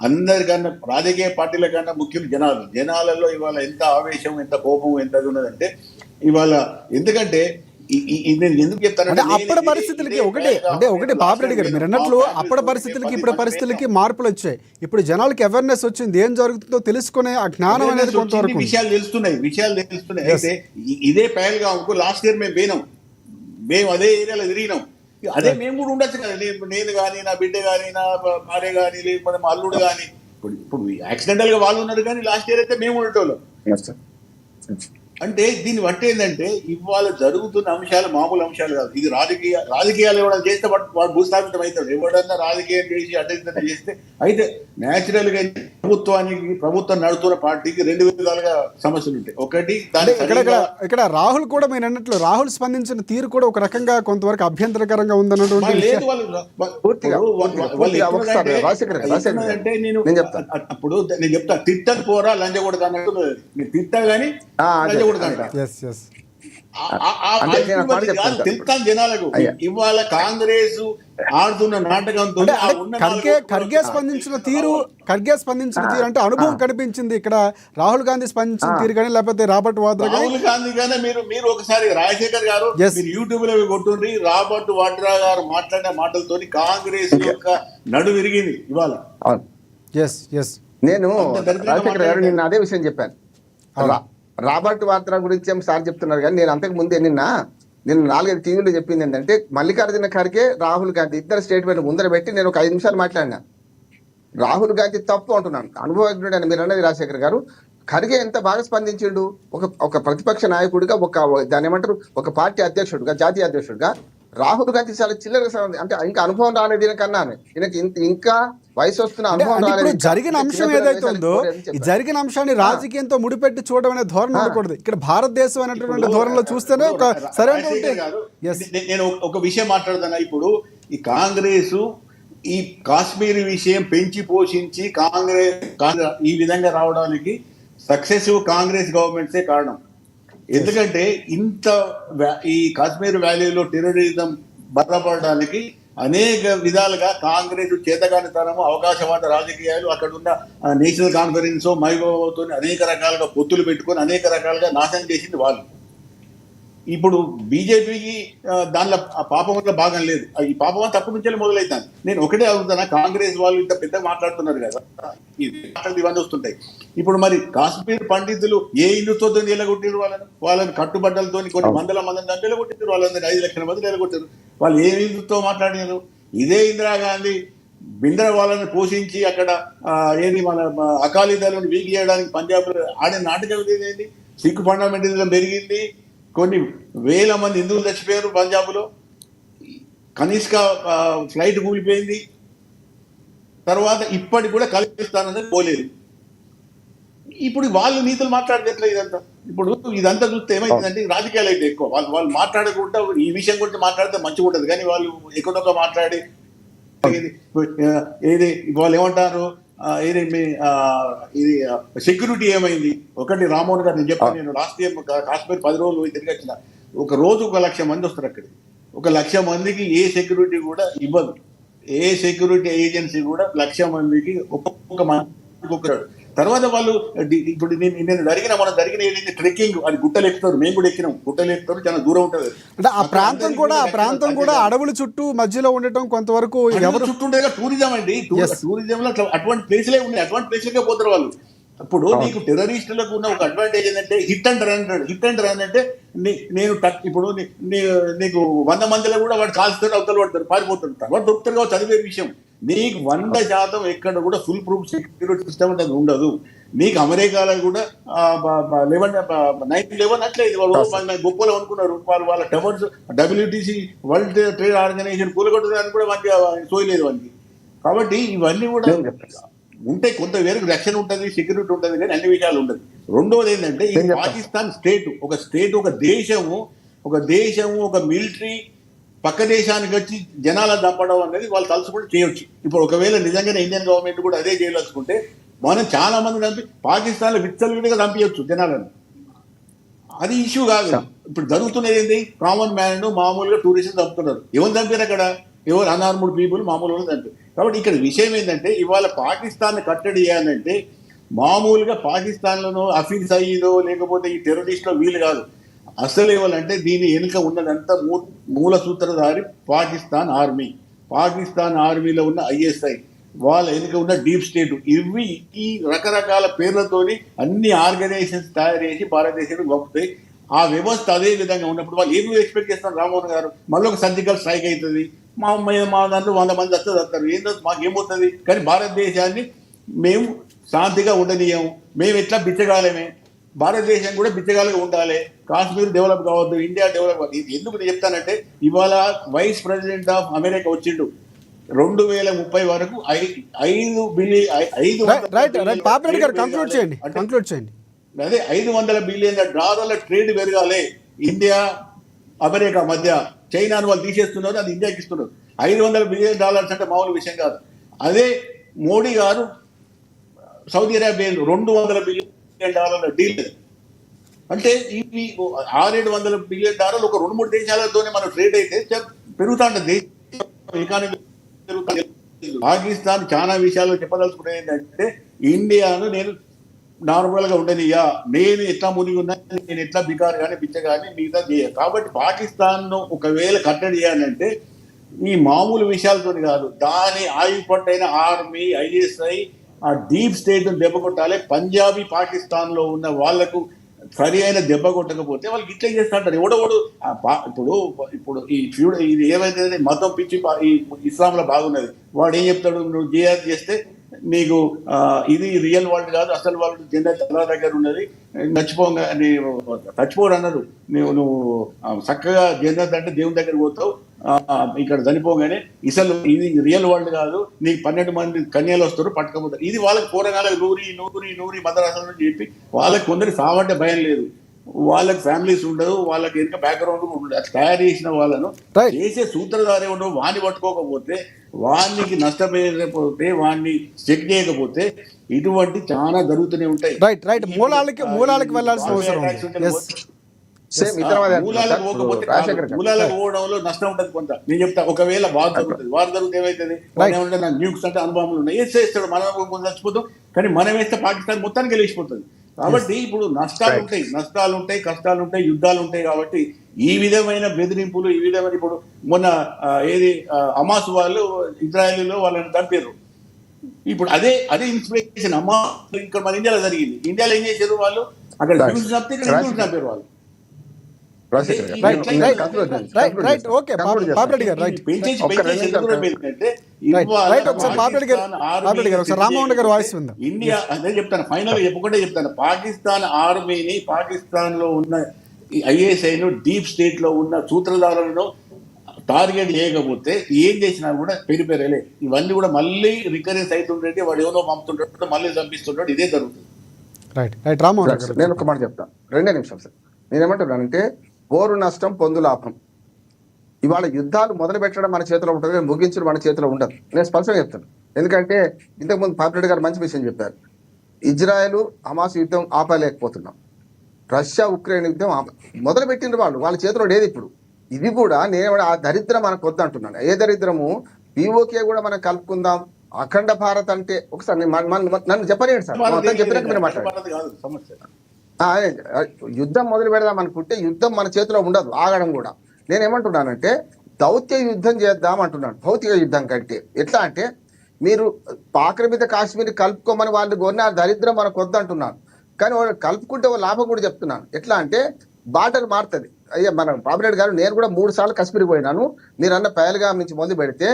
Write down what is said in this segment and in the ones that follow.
అందరికన్నా రాజకీయ పార్టీల కన్నా ముఖ్యం జనాలలో ఇవాళ ఎంత ఆవేశం, ఎంత కోపం, ఎంత ఉన్నదంటే ఇవాళ. ఎందుకంటే నేను ఎందుకు చెప్తానంటే అప్పటి పరిస్థితులకి ఒకటి బాపిరెడ్డి గారు మీరు అన్నట్లు అప్పటి పరిస్థితులకి ఇప్పుడు పరిస్థితులకి మార్పులు వచ్చాయి. ఇప్పుడు జనాలకి అవేర్నెస్ వచ్చింది, ఏం జరుగుతుందో తెలుసుకునే ఆ జ్ఞానం అనేది కొంతవరకు విషయాలు తెలుస్తున్నాయి. అయితే ఇదే పహల్గామ్కు లాస్ట్ ఇయర్ మేము అదే ఏరియాలో తిరిగినాం. అదే మేము కూడా ఉండొచ్చు కదా. నేను కానీ, నా బిడ్డ కానీ, నా భార్య కానీ, లేకపోతే మా అల్లుడు కానీ. ఇప్పుడు యాక్సిడెంటల్ గా వాళ్ళు ఉన్నారు, కానీ లాస్ట్ ఇయర్ అయితే మేము ఉండేటోళ్ళం. అంటే దీన్ని బట్టి ఏంటంటే ఇవాళ జరుగుతున్న అంశాలు మామూలు అంశాలు కాదు. ఇది రాజకీయాలు ఎవరైనా చేస్తే వాడు భూస్థాపితం అవుతాడు. ఎవడన్నా రాజకీయం చేసి అడ్డ చేస్తే అయితే న్యాచురల్ గా ప్రభుత్వం నడుతున్న పార్టీకి రెండు విధాలుగా సమస్యలు ఉంటాయి. ఒకటి ఇక్కడ రాహుల్ కూడా మీరు అన్నట్లు రాహుల్ స్పందించిన తీరు కూడా ఒక రకంగా కొంతవరకు అభ్యంతరకరంగా ఉందన్నటువంటి అంటే నేను చెప్తా తిట్టని పోరా లంజ కొడతా అన్నట్టు. నేను తిట్టా గానీ తెలుస్తాను జనాలకు. ఇవాళ కాంగ్రెస్ ఆడుతున్న నాటకంతో ఖర్గే స్పందించిన తీరు అంటే అనుభవం కనిపించింది. ఇక్కడ రాహుల్ గాంధీ స్పందించిన తీరు కానీ లేకపోతే రాబర్ట్ వాద్రా రాహుల్ గాంధీ కానీ మీరు ఒకసారి రాజశేఖర్ గారు మీరు యూట్యూబ్ లో కొట్టుండ్రి. రాబర్ట్ వాడ్రా గారు మాట్లాడిన మాటలతో కాంగ్రెస్ యొక్క నడు విరిగింది ఇవాళ. నేను రాజశేఖర్ గారు నిన్న అదే విషయం చెప్పాను. రాబర్ట్ వాద్రా గురించి ఏం సార్ చెప్తున్నారు, కానీ నేను అంతకు ముందే నిన్న 4-5 టీవీలో చెప్పింది ఏంటంటే మల్లికార్జున ఖర్గే, రాహుల్ గాంధీ ఇద్దరు స్టేట్మెంట్ ముందర పెట్టి నేను ఒక 5 నిమిషాలు మాట్లాడినా. రాహుల్ గాంధీ తప్పు అంటున్నాను, అనుభవజ్ఞుడు అని మీరు అన్నది రాజశేఖర్ గారు. ఖర్గే ఎంత బాగా స్పందించిండు ఒక ప్రతిపక్ష నాయకుడిగా, దాని ఏమంటారు ఒక పార్టీ అధ్యక్షుడిగా, జాతీయ అధ్యక్షుడిగా. రాహుల్ గాంధీ చాలా చిల్లరగా అంటే ఇంకా అనుభవం రాలేదు దీనికన్నా. ఈయనకి ఇంకా వయసు వస్తున్న అనుభవం రాలేదు. జరిగిన అంశం ఏదైతే ఉందో ఈ జరిగిన అంశాన్ని రాజకీయంతో ముడిపెట్టి చూడడం అనే ధోరణి ఉండకూడదు. ఇక్కడ భారతదేశం అనేటువంటి ధోరణిలో చూస్తేనే ఒక సరైన. నేను ఒక విషయం మాట్లాడుతున్నా. ఇప్పుడు ఈ కాంగ్రెస్ ఈ కాశ్మీర్ విషయం పెంచి పోషించి కాంగ్రెస్ ఈ విధంగా రావడానికి సక్సెసివ్ కాంగ్రెస్ గవర్నమెంట్సే కారణం. ఎందుకంటే ఇంత ఈ కాశ్మీర్ వ్యాలీలో టెర్రరిజం బలపడడానికి అనేక విధాలుగా కాంగ్రెస్ చేతగానితనము, అవకాశవాద రాజకీయాలు, అక్కడ ఉన్న నేషనల్ కాన్ఫరెన్స్ మైగోతో అనేక రకాలుగా పొత్తులు పెట్టుకొని అనేక రకాలుగా నాశనం చేసింది వాళ్ళు. ఇప్పుడు బీజేపీకి దానిలో ఆ పాపంలో భాగం లేదు. ఈ పాపం తప్పు నుంచి మొదలవుతాను. నేను ఒకటే అడుగుతానా, కాంగ్రెస్ వాళ్ళు ఇంత పెద్దగా మాట్లాడుతున్నారు కదా, ఇవన్నీ వస్తుంటాయి. ఇప్పుడు మరి కాశ్మీర్ పండితులు ఏ హిందుత్వంతో నిలగొట్టారు వాళ్ళని కట్టుబడ్డలతో కొన్ని వందల మందిని నిలగొట్టారు. వాళ్ళందరినీ 5 లక్షల మంది నిలగొట్టారు. వాళ్ళు ఏ హిందుత్వం మాట్లాడినారు? ఇదే ఇందిరాగాంధీ బింద్ర వాళ్ళని పోషించి అక్కడ ఏది మన అకాలీదళను వీక్ చేయడానికి పంజాబ్ ఆడిన నాటకం ఏది? సిక్కు ఫండమెంటలిజం పెరిగింది, కొన్ని వేల మంది హిందువులు చచ్చిపోయారు పంజాబ్లో, కనిష్క ఫ్లైట్ కూలిపోయింది. తర్వాత ఇప్పటికి కూడా కలిపిస్తానన్నది పోలేదు. ఇప్పుడు వాళ్ళు నీతులు మాట్లాడితే ఎట్లా ఇదంతా? ఇప్పుడు ఇదంతా చూస్తే ఏమైందంటే రాజకీయాలు అయితే ఎక్కువ వాళ్ళు మాట్లాడకుండా ఈ విషయం గురించి మాట్లాడితే మంచిగా ఉంటుంది. కానీ వాళ్ళు ఎక్కడొక్క మాట్లాడి ఏది వాళ్ళు ఏమంటారు, ఇది సెక్యూరిటీ ఏమైంది? ఒకటి రామ్మోహన్ గారు నేను చెప్పాను, నేను లాస్ట్ ఇయర్ కాశ్మీర్ 10 రోజులు తిరిగి వచ్చిన. ఒక రోజు 1 లక్ష మంది వస్తారు అక్కడికి. 1 లక్ష మందికి ఏ సెక్యూరిటీ కూడా ఇవ్వదు. ఏ సెక్యూరిటీ ఏజెన్సీ కూడా 1 లక్ష మందికి ఒక్కొక్క మంది. తర్వాత వాళ్ళు ఇప్పుడు నేను మనం జరిగిన ట్రెక్కింగ్, అది గుట్టలు ఎక్కుతారు, మేము కూడా ఎక్కినాం. గుట్టలు ఎక్కుతారు, చాలా దూరం ఉంటుంది. అంటే ఆ ప్రాంతం కూడా అడవుల చుట్టూ మధ్యలో ఉండటం కొంతవరకు ఎవరు చుట్టూ ఉండేది టూరిజం అండి. టూరిజంలో అటువంటి ప్లేస్లే ఉన్నాయి, అటువంటి ప్లేస్లకే పోతారు వాళ్ళు. ఇప్పుడు నీకు టెర్రరిస్టులకు ఉన్న ఒక అడ్వాంటేజ్ ఏంటంటే హిట్ అండ్ రన్ అంటే నేను ఇప్పుడు నీకు 100 మందిలో కూడా వాడు కాల్స్తాడు, అవతల పడతాడు, పారిపోతాడు, తర్వాత దొరుకుతారు కావచ్చు, చదివే విషయం. నీకు 100% ఎక్కడ కూడా ఫుల్ ప్రూఫ్ సెక్యూరిటీ సిస్టమ్ అంటే ఉండదు. నీకు అమెరికాలో కూడా 9/11 అట్లేదు. వాళ్ళు గొప్పలు అనుకున్నారు. వాళ్ళ towers WTC world trade organization కూలగొట్టడానికి కూడా మంచిగా సోయలేదు వాళ్ళకి. కాబట్టి ఇవన్నీ కూడా ఉంటే కొంత వేరకు రక్షణ ఉంటుంది, సెక్యూరిటీ ఉంటుంది, కానీ అన్ని విషయాలు ఉండదు. రెండోది ఏంటంటే ఈ పాకిస్తాన్ ఒక దేశము ఒక మిలిటరీ పక్క దేశానికి వచ్చి జనాల చంపడం అనేది వాళ్ళు తలుచుకుంటే చేయొచ్చు. ఇప్పుడు ఒకవేళ నిజంగానే ఇండియన్ గవర్నమెంట్ కూడా అదే చేయదలుచుకుంటే మనం చాలా మంది చంపి పాకిస్తాన్లో విచ్చలవిడిగా చంపించచ్చు జనాలను. అది ఇష్యూ కాదు. ఇప్పుడు జరుగుతున్నది ఏంటి? కామన్ మ్యాన్ మామూలుగా టూరిస్ట్ చంపుతున్నారు. ఎవరు చంపారు అక్కడ? ఎవరు అన్ఆర్మ్డ్ పీపుల్ మామూలుగా చంపారు. కాబట్టి ఇక్కడ విషయం ఏంటంటే ఇవాళ పాకిస్తాన్ కట్టడి చేయాలంటే మామూలుగా పాకిస్తాన్లోనో అఫీన్స్ అయ్యిదో లేకపోతే ఈ టెర్రరిస్ట్లో వీలు కాదు. అసలు ఇవ్వాలంటే దీని వెనుక ఉన్నదంతా మూల సూత్రధారి పాకిస్తాన్ ఆర్మీ, పాకిస్తాన్ ఆర్మీలో ఉన్న ఐఎస్ఐ, వాళ్ళ వెనుక ఉన్న డీప్ స్టేట్, ఇవి ఈ రకరకాల పేర్లతోని అన్ని ఆర్గనైజేషన్స్ తయారు చేసి భారతదేశానికి పంపుతాయి. ఆ వ్యవస్థ అదే విధంగా ఉన్నప్పుడు వాళ్ళు ఏమి ఎక్స్పెక్ట్ చేస్తున్నారు రామ్మోహన్ గారు? మళ్ళీ ఒక సర్జికల్ స్ట్రైక్ అవుతుంది, మా దాంట్లో 100 మంది వస్తారు, ఏందో మాకేమవుతుంది? కానీ భారతదేశాన్ని మేము శాంతిగా ఉండనీయము, మేము ఎట్లా బిచ్చగాలమే, భారతదేశం కూడా బిచ్చగాలుగా ఉండాలి, కాశ్మీర్ డెవలప్ కావద్దు, ఇండియా డెవలప్ కావద్దు. ఎందుకు నేను చెప్తానంటే ఇవాళ వైస్ ప్రెసిడెంట్ ఆఫ్ అమెరికా వచ్చిండు 2030 వరకు 5 బిలియన్ అదే $500 బిలియన్ ట్రేడ్ పెరగాలి ఇండియా అమెరికా మధ్య. చైనాను వాళ్ళు తీసేస్తున్నారు, అది ఇండియాకి ఇస్తున్నారు. $500 బిలియన్ అంటే మామూలు విషయం కాదు. అదే మోడీ గారు సౌదీ అరేబియా $200 బిలియన్ డీల్. అంటే ఇవి $600-700 బిలియన్ ఒక 2-3 దేశాలతోనే మనం ట్రేడ్ అయితే పెరుగుతా ఉంటుంది ఎకానమీ. పాకిస్తాన్ చాలా విషయాల్లో చెప్పదలుచుకునేది ఏంటంటే ఇండియాను నేను నార్మల్గా ఉండనియా, నేను ఎట్లా మునిగి ఉన్నా, నేను ఎట్లా బికారు కానీ బిచ్చ కానీ మిగతా చేయ. కాబట్టి పాకిస్తాన్ను ఒకవేళ కట్టడి చేయాలంటే ఈ మామూలు విషయాలతో కాదు, దాని ఆయుపట్టైన ఆర్మీ, ఐఎస్ఐ, ఆ డీప్ స్టేట్ దెబ్బ కొట్టాలి. పంజాబీ పాకిస్తాన్లో ఉన్న వాళ్లకు సరి అయిన దెబ్బ కొట్టకపోతే వాళ్ళకి ఇట్లా చేస్తుంటారు. ఎవడోడు ఇప్పుడు ఈ ఫ్యూడ్ ఇది ఏవైతే మతం పిచ్చి ఈ ఇస్లాంలో బాగున్నది, వాడు ఏం చెప్తాడు, నువ్వు జిహాద్ చేస్తే నీకు ఇది రియల్ వరల్డ్ కాదు, అసలు వరల్డ్ జెండర్ చాలా దగ్గర ఉన్నది, చచ్చిపోడు అన్నారు. నువ్వు చక్కగా జెండర్ అంటే దేవుని దగ్గర పోతావు, ఇక్కడ చనిపోగానే ఇసలు ఇది రియల్ వరల్డ్ కాదు, నీకు 12 మంది కన్యలు వస్తారు పట్టుకపోతారు. ఇది వాళ్ళకి పూరగాలకు నూరి మదరాసలు చెప్పి వాళ్ళకి కొందరు సావంటే భయం లేదు, వాళ్ళకి ఫ్యామిలీస్ ఉండదు, వాళ్ళకి ఎంత బ్యాక్గ్రౌండ్ ఉండదు. అట్లా తయారు చేసిన వాళ్ళను చేసే సూత్రధారి ఉండవు. వాడిని పట్టుకోకపోతే, వాడికి నష్టపోతే, వాడిని చెక్ చేయకపోతే ఇటువంటి చాలా జరుగుతూనే ఉంటాయి. మూలాలకు వెళ్ళాల్సిన అవసరం మూలాలకు పోవడంలో నష్టం ఉంటుంది కొంత. నేను చెప్తా, ఒకవేళ వార్ జరుగుతుంది ఏమైతుంది, నాకు న్యూక్స్ అంటే అనుభవాలు ఉన్నాయి, వేసేస్తాడు, మనం చచ్చిపోతాం. కానీ మనం వేస్తే పాకిస్తాన్ మొత్తానికి గెలిచిపోతుంది. కాబట్టి ఇప్పుడు నష్టాలు ఉంటాయి, కష్టాలు ఉంటాయి, యుద్ధాలు ఉంటాయి. కాబట్టి ఈ విధమైన బెదిరింపులు, ఈ విధమైన ఇప్పుడు మొన్న హమాస్ వాళ్ళు ఇజ్రాయెల్లో వాళ్ళని చంపారు. ఇప్పుడు అదే ఇన్స్పిరేషన్ ఇక్కడ మన ఇండియాలో జరిగింది. ఇండియాలో ఏం చేశారు వాళ్ళు, అక్కడ చంపారు వాళ్ళు. ఇండియా అదే చెప్తాను, ఫైనల్ చెప్పుకుంటే చెప్తాను, పాకిస్తాన్ ఆర్మీని, పాకిస్తాన్ లో ఉన్న ఐఎస్ఐను, డీప్ స్టేట్ లో ఉన్న సూత్రధారులను టార్గెట్ చేయకపోతే ఏం చేసినా కూడా పెరిపెరలే. ఇవన్నీ కూడా మళ్ళీ రికరెన్స్ అవుతుంటే వాడు ఏమో పంపుతుంటాడు, మళ్ళీ చంపిస్తుంటాడు, ఇదే జరుగుతుంది. నేను ఒక మాట చెప్తాను, 2 నిమిషాలు సార్. నేనేమంటున్నానంటే పోరు నష్టం పొందు లాభం. ఇవాళ యుద్ధాలు మొదలు పెట్టడం మన చేతిలో ఉంటుంది, ముగించడం మన చేతిలో ఉండదు. నేను స్పష్టంగా చెప్తాను. ఎందుకంటే ఇంతకుముందు పాపిరెడ్డి గారు మంచి విషయం చెప్పారు. ఇజ్రాయెల్ హమాస్ యుద్ధం ఆపలేకపోతున్నాం, రష్యా ఉక్రెయిన్ యుద్ధం మొదలు పెట్టిన వాళ్ళ చేతిలో లేదు ఇప్పుడు. ఇది కూడా నేను ఆ దరిద్రం మనకు వద్దు అంటున్నాను. ఏ దరిద్రము, పీఓకే కూడా మనం కలుపుకుందాం, అఖండ భారత్ అంటే ఒకసారి నన్ను చెప్పలేండి సార్, చెప్పినట్టు మీరు మాట్లాడారు. యుద్ధం మొదలు పెడదాం అనుకుంటే యుద్ధం మన చేతిలో ఉండదు, ఆగడం కూడా. నేనేమంటున్నానంటే దౌత్య యుద్ధం చేద్దాం అంటున్నాను, భౌతిక యుద్ధం కంటే. ఎట్లా అంటే మీరు ఆక్రమిత కాశ్మీర్ కలుపుకోమని వాళ్ళు కొన్న దరిద్రం మనకు వద్దు అంటున్నాను. కానీ వాళ్ళు కలుపుకుంటే లాభం కూడా చెప్తున్నాను. ఎట్లా అంటే బార్డర్ మారుతుంది. అయ్యా మనం పాపిరెడ్డి గారు, నేను కూడా 3 సార్లు కాశ్మీర్ పోయినాను. మీరు అన్న పహల్గామ్ నుంచి మొదలు పెడితే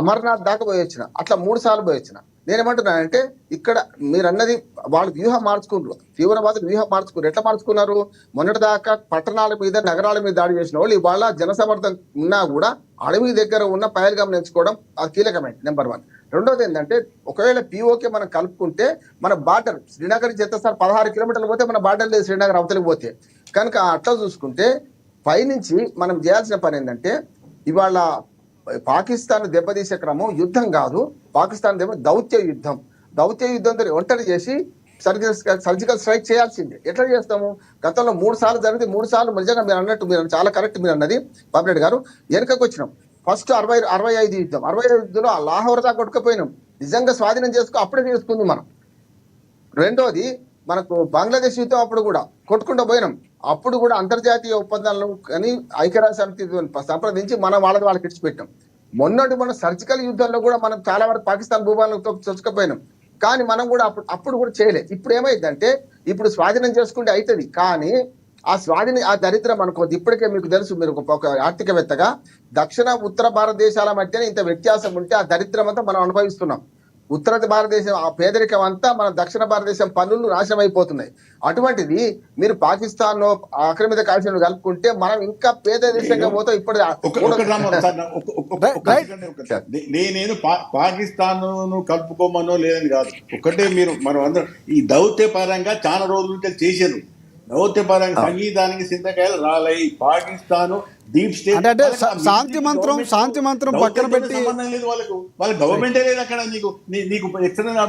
అమర్నాథ్ దాకా పోయి వచ్చిన, అట్లా 3 సార్లు పోయి వచ్చిన. నేనేమంటున్నానంటే ఇక్కడ మీరు అన్నది వాళ్ళు వ్యూహం మార్చుకున్నారు, తీవ్రవాదులు వ్యూహం మార్చుకున్నారు. ఎట్లా మార్చుకున్నారు? మొన్నటిదాకా పట్టణాల మీద, నగరాల మీద దాడి చేసిన వాళ్ళు ఇవాళ జనసమర్థం ఉన్నా కూడా అడవి దగ్గర ఉన్న పహల్గామ్ ఎంచుకోవడం అది కీలకమైంది, నెంబర్ 1. రెండోది ఏంటంటే ఒకవేళ పీఓకే మనం కలుపుకుంటే మన బార్డర్ శ్రీనగర్ చేస్తే సార్ 16 కిలోమీటర్లు పోతే మన బార్డర్ లేదు, శ్రీనగర్ అవతలికి పోతే. కనుక అట్లా చూసుకుంటే పైనుంచి మనం చేయాల్సిన పని ఏంటంటే ఇవాళ పాకిస్తాన్ దెబ్బతీసే క్రమం యుద్ధం కాదు, పాకిస్తాన్ దౌత్య యుద్ధం. దౌత్య యుద్ధంతో ఒంటరి చేసి సర్జికల్ స్ట్రైక్ చేయాల్సిందే. ఎట్లా చేస్తాము? గతంలో 3 సార్లు జరిగితే 3 సార్లు నిజంగా మీరు అన్నట్టు, మీరు చాలా కరెక్ట్ మీరు అన్నది పాపిరెడ్డి గారు, వెనుకకు వచ్చినాం. ఫస్ట్ 65 యుద్ధం 65 యుద్ధంలో ఆ లాహోర్ దాకా కొట్టుకుపోయినాం. నిజంగా స్వాధీనం అప్పుడే చేసుకుంది మనం. రెండోది మనకు బంగ్లాదేశ్ యుద్ధం అప్పుడు కూడా కొట్టుకుంటూ పోయినాం. అప్పుడు కూడా అంతర్జాతీయ ఒప్పందాలను కానీ ఐక్యరాజ్య సమితి సంప్రదించి మనం వాళ్ళకి ఇచ్చిపెట్టాం. మొన్న సర్జికల్ యుద్ధంలో కూడా మనం చాలా వరకు పాకిస్తాన్ భూభాగంతో చొచ్చుకపోయినాం. కానీ మనం కూడా అప్పుడు కూడా చేయలేదు. ఇప్పుడు ఏమైందంటే ఇప్పుడు స్వాధీనం చేసుకుంటే అవుతుంది, కానీ ఆ దరిద్రం అనుకోవద్దు. ఇప్పటికే మీకు తెలుసు, మీరు ఒక ఆర్థికవేత్తగా దక్షిణ ఉత్తర భారతదేశాల మధ్యన ఇంత వ్యత్యాసం ఉంటే ఆ దరిద్రం అంతా మనం అనుభవిస్తున్నాం. ఉత్తర భారతదేశం ఆ పేదరికం అంతా మన దక్షిణ భారతదేశం పన్నులు నాశనం అయిపోతున్నాయి. అటువంటిది మీరు పాకిస్తాన్ ఆక్రమిత కాశ్మీర్ కలుపుకుంటే మనం ఇంకా పేద దేశంగా పోతాం. ఇప్పుడు నేను పాకిస్తాన్ కలుపుకోమనో లేదని కాదు. ఒకటే మనం అందరం ఈ దౌత్యపరంగా చాలా రోజులు చేశారు. దౌత్యపరంగా సంగీతానికి సింతకాయలు రాలయి. పాకిస్తాన్ డీప్ స్టేట్ అంటే శాంతి మంత్రం పక్కన పెట్టి సంబంధం లేదు వాళ్ళకు. వాళ్ళ గవర్నమెంటే లేదు అక్కడ. నీకు ఎక్స్టర్నల్